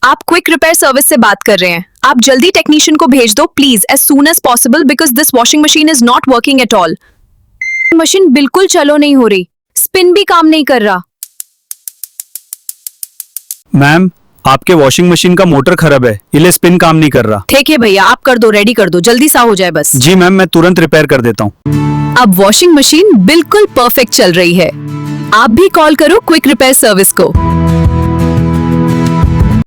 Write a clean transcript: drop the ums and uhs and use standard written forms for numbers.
आप quick repair service से बात कर रहे हैं। आप जल्दी टेक्नीशियन को भेज दो please, as soon as possible, because this washing machine is not working at all. Machine बिल्कुल चलो नहीं हो रही, स्पिन भी काम नहीं कर रहा। मैम, आपके वॉशिंग मशीन का मोटर खराब है, इसलिए स्पिन काम नहीं कर रहा। ठीक है भैया, आप कर दो, रेडी कर दो, जल्दी सा हो जाए बस। जी मैम, मैं तुरंत रिपेयर कर देता हूँ। अब वॉशिंग मशीन बिल्कुल परफेक्ट चल रही है। आप भी कॉल करो क्विक रिपेयर सर्विस को।